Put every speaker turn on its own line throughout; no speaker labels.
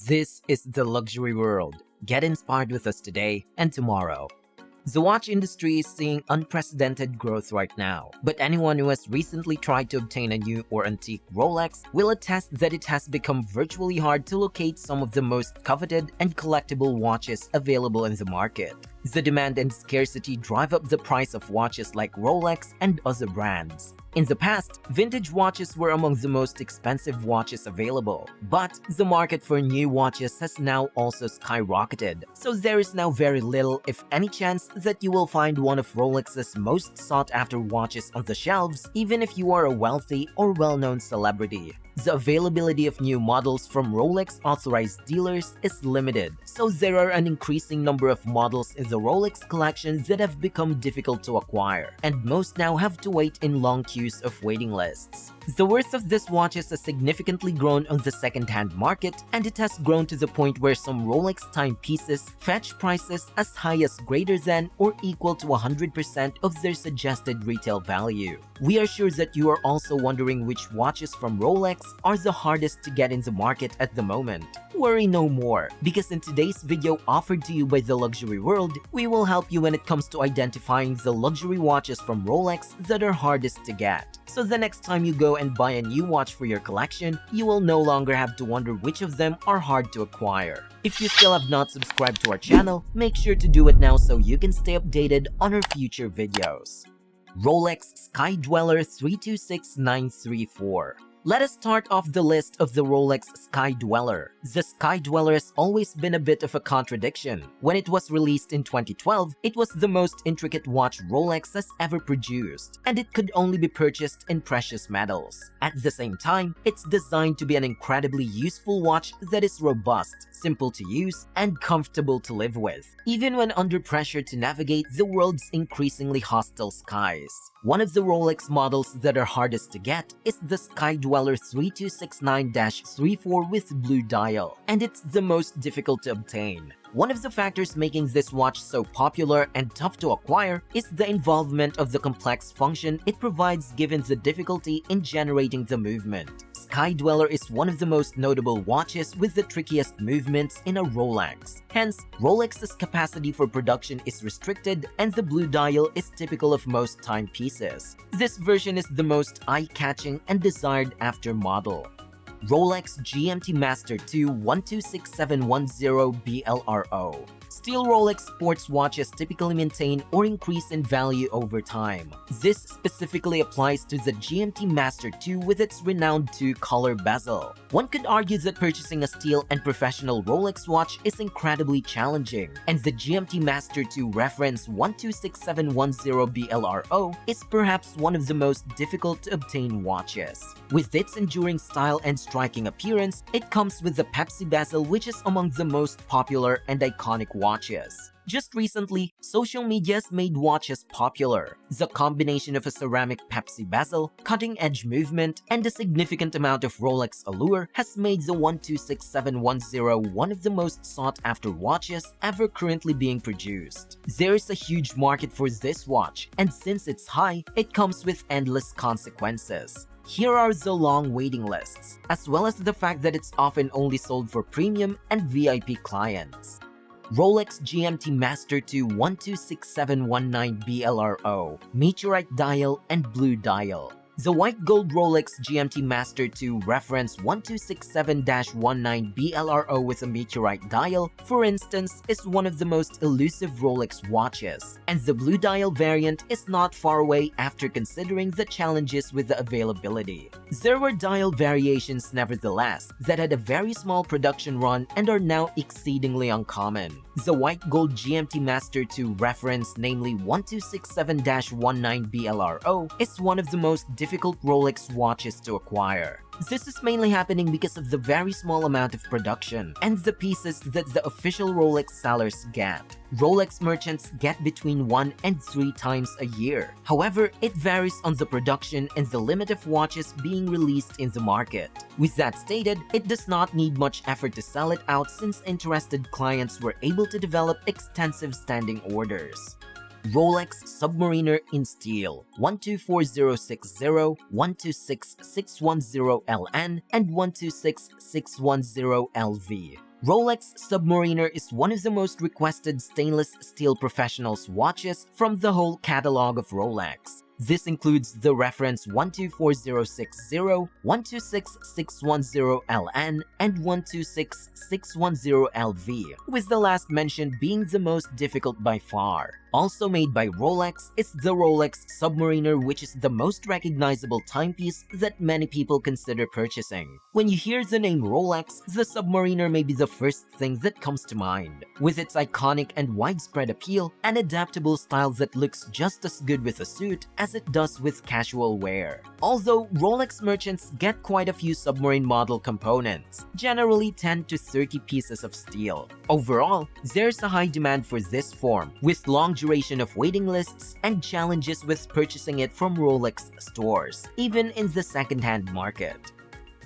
This is the luxury world. Get inspired with us today and tomorrow. The watch industry is seeing unprecedented growth right now, but anyone who has recently tried to obtain a new or antique Rolex will attest that it has become virtually hard to locate some of the most coveted and collectible watches available in the market. The demand and scarcity drive up the price of watches like Rolex and other brands. In the past, vintage watches were among the most expensive watches available, but the market for new watches has now also skyrocketed, so there is now very little, if any, chance that you will find one of Rolex's most sought-after watches on the shelves, even if you are a wealthy or well-known celebrity. The availability of new models from Rolex Authorized dealers is limited, so there are an increasing number of models in the Rolex collection that have become difficult to acquire, and most now have to wait in long queues of waiting lists. The worth of this watches has significantly grown on the second-hand market, and it has grown to the point where some Rolex timepieces fetch prices as high as greater than or equal to 100% of their suggested retail value. We are sure that you are also wondering which watches from Rolex are the hardest to get in the market at the moment. Worry no more, because in today's video offered to you by the luxury world, we will help you when it comes to identifying the luxury watches from Rolex that are hardest to get. So the next time you go and buy a new watch for your collection, you will no longer have to wonder which of them are hard to acquire. If you still have not subscribed to our channel, make sure to do it now so you can stay updated on our future videos. Rolex Sky Dweller 326934. Let us start off the list of the Rolex Sky Dweller. The Sky Dweller has always been a bit of a contradiction. When it was released in 2012, it was the most intricate watch Rolex has ever produced, and it could only be purchased in precious metals. At the same time, it's designed to be an incredibly useful watch that is robust, simple to use, and comfortable to live with, even when under pressure to navigate the world's increasingly hostile skies. One of the Rolex models that are hardest to get is the Sky Dweller 3269-34 with blue dial, and it's the most difficult to obtain. One of the factors making this watch so popular and tough to acquire is the involvement of the complex function it provides given the difficulty in generating the movement. Sky Dweller is one of the most notable watches with the trickiest movements in a Rolex. Hence, Rolex's capacity for production is restricted, and the blue dial is typical of most timepieces. This version is the most eye-catching and desired after model. Rolex GMT Master II 126710 BLRO. Steel Rolex sports watches typically maintain or increase in value over time. This specifically applies to the GMT Master II with its renowned two-color bezel. One could argue that purchasing a steel and professional Rolex watch is incredibly challenging, and the GMT Master II reference 126710 BLRO is perhaps one of the most difficult to obtain watches. With its enduring style and striking appearance, it comes with the Pepsi bezel, which is among the most popular and iconic watches. Just recently, social media has made watches popular. The combination of a ceramic Pepsi bezel, cutting-edge movement, and a significant amount of Rolex allure has made the 126710 one of the most sought-after watches ever currently being produced. There is a huge market for this watch, and since it's high, it comes with endless consequences. Here are the long waiting lists, as well as the fact that it's often only sold for premium and VIP clients. Rolex GMT Master II 126719 BLRO, meteorite dial and blue dial. The white gold Rolex GMT Master II reference 1267-19 BLRO with a meteorite dial, for instance, is one of the most elusive Rolex watches, and the blue dial variant is not far away after considering the challenges with the availability. There were dial variations nevertheless that had a very small production run and are now exceedingly uncommon. The white gold GMT Master II reference, namely 1267-19 BLRO, is one of the most difficult Rolex watches to acquire. This is mainly happening because of the very small amount of production and the pieces that the official Rolex sellers get. Rolex merchants get between 1 and 3 times a year. However, it varies on the production and the limit of watches being released in the market. With that stated, it does not need much effort to sell it out since interested clients were able to develop extensive standing orders. Rolex Submariner in steel 124060, 126610LN, and 126610LV. Rolex Submariner is one of the most requested stainless steel professionals watches from the whole catalog of Rolex. This includes the reference 124060, 126610LN, and 126610LV, with the last mentioned being the most difficult by far. Also made by Rolex is the Rolex Submariner, which is the most recognizable timepiece that many people consider purchasing. When you hear the name Rolex, the Submariner may be the first thing that comes to mind. With its iconic and widespread appeal, an adaptable style that looks just as good with a suit as it does with casual wear. Although Rolex merchants get quite a few submarine model components, generally 10 to 30 pieces of steel. Overall, there's a high demand for this form, with long duration of waiting lists and challenges with purchasing it from Rolex stores, even in the second-hand market.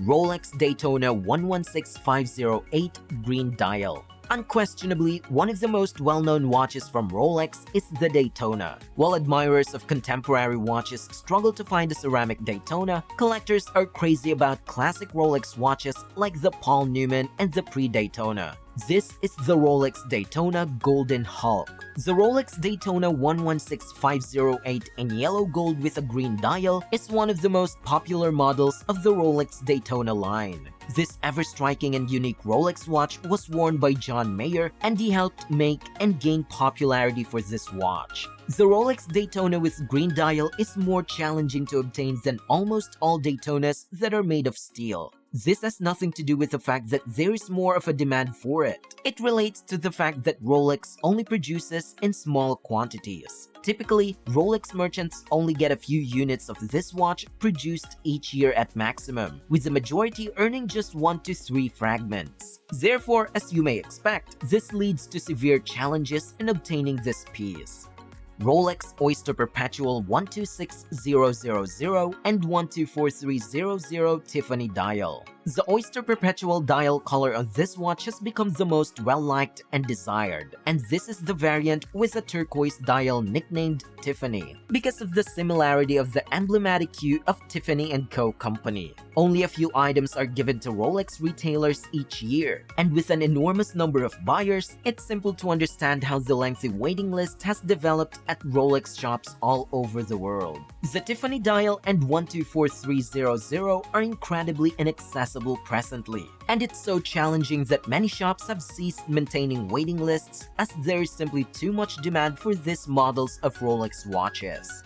Rolex Daytona 116508 Green Dial. Unquestionably, one of the most well-known watches from Rolex is the Daytona. While admirers of contemporary watches struggle to find a ceramic Daytona, collectors are crazy about classic Rolex watches like the Paul Newman and the pre-Daytona. This is the Rolex Daytona Golden Hulk. The Rolex Daytona 116508 in yellow gold with a green dial is one of the most popular models of the Rolex Daytona line. This ever-striking and unique Rolex watch was worn by John Mayer, and he helped make and gain popularity for this watch. The Rolex Daytona with green dial is more challenging to obtain than almost all Daytonas that are made of steel. This has nothing to do with the fact that there is more of a demand for it. It relates to the fact that Rolex only produces in small quantities. Typically, Rolex merchants only get a few units of this watch produced each year at maximum, with the majority earning just 1 to 3 fragments. Therefore, as you may expect, this leads to severe challenges in obtaining this piece. Rolex Oyster Perpetual 126000 and 124300 Tiffany dial. The Oyster Perpetual dial color on this watch has become the most well-liked and desired, and this is the variant with a turquoise dial nicknamed Tiffany, because of the similarity of the emblematic hue of Tiffany & Co. company. Only a few items are given to Rolex retailers each year, and with an enormous number of buyers, it's simple to understand how the lengthy waiting list has developed at Rolex shops all over the world. The Tiffany dial and 124300 are incredibly inaccessible presently, and it's so challenging that many shops have ceased maintaining waiting lists as there is simply too much demand for these models of Rolex watches.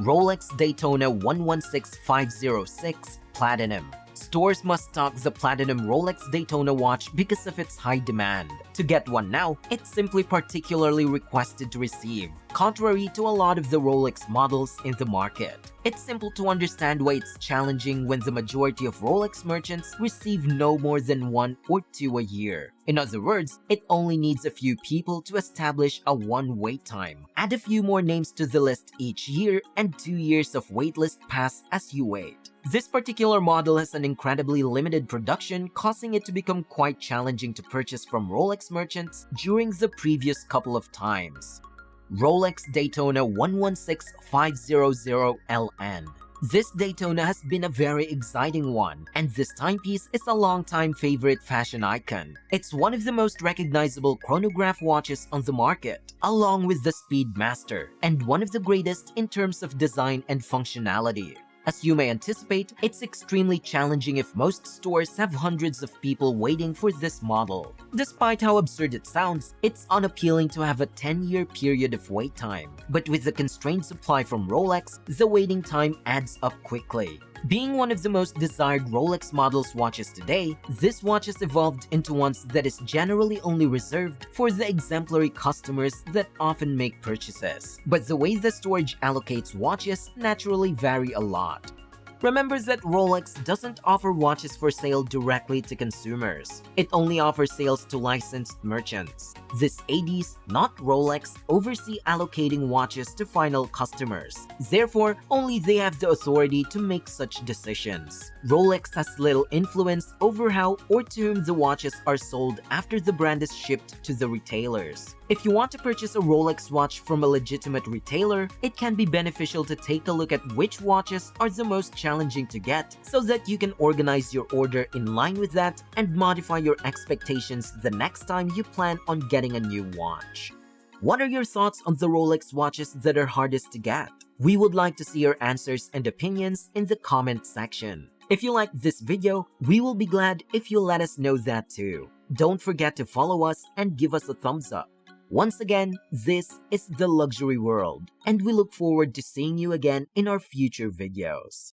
Rolex Daytona 116506 Platinum. Stores must stock the Platinum Rolex Daytona watch because of its high demand. To get one now, it's simply particularly requested to receive, contrary to a lot of the Rolex models in the market. It's simple to understand why it's challenging when the majority of Rolex merchants receive no more than 1 or 2 a year. In other words, it only needs a few people to establish a 1 wait time. Add a few more names to the list each year, and 2 years of waitlist pass as you wait. This particular model has an incredibly limited production, causing it to become quite challenging to purchase from Rolex merchants during the previous couple of times. Rolex Daytona 116500LN. This Daytona has been a very exciting one, and this timepiece is a long-time favorite fashion icon. It's one of the most recognizable chronograph watches on the market, along with the Speedmaster, and one of the greatest in terms of design and functionality. As you may anticipate, it's extremely challenging if most stores have hundreds of people waiting for this model. Despite how absurd it sounds, it's unappealing to have a 10-year period of wait time. But with the constrained supply from Rolex, the waiting time adds up quickly. Being one of the most desired Rolex models watches today, this watch has evolved into one that is generally only reserved for the exemplary customers that often make purchases. But the way the storage allocates watches naturally vary a lot. Remember that Rolex doesn't offer watches for sale directly to consumers. It only offers sales to licensed merchants. These ADs, not Rolex, oversee allocating watches to final customers. Therefore, only they have the authority to make such decisions. Rolex has little influence over how or to whom the watches are sold after the brand is shipped to the retailers. If you want to purchase a Rolex watch from a legitimate retailer, it can be beneficial to take a look at which watches are the most challenging to get so that you can organize your order in line with that and modify your expectations the next time you plan on getting a new watch. What are your thoughts on the Rolex watches that are hardest to get? We would like to see your answers and opinions in the comment section. If you liked this video, we will be glad if you let us know that too. Don't forget to follow us and give us a thumbs up. Once again, this is The Luxury World, and we look forward to seeing you again in our future videos.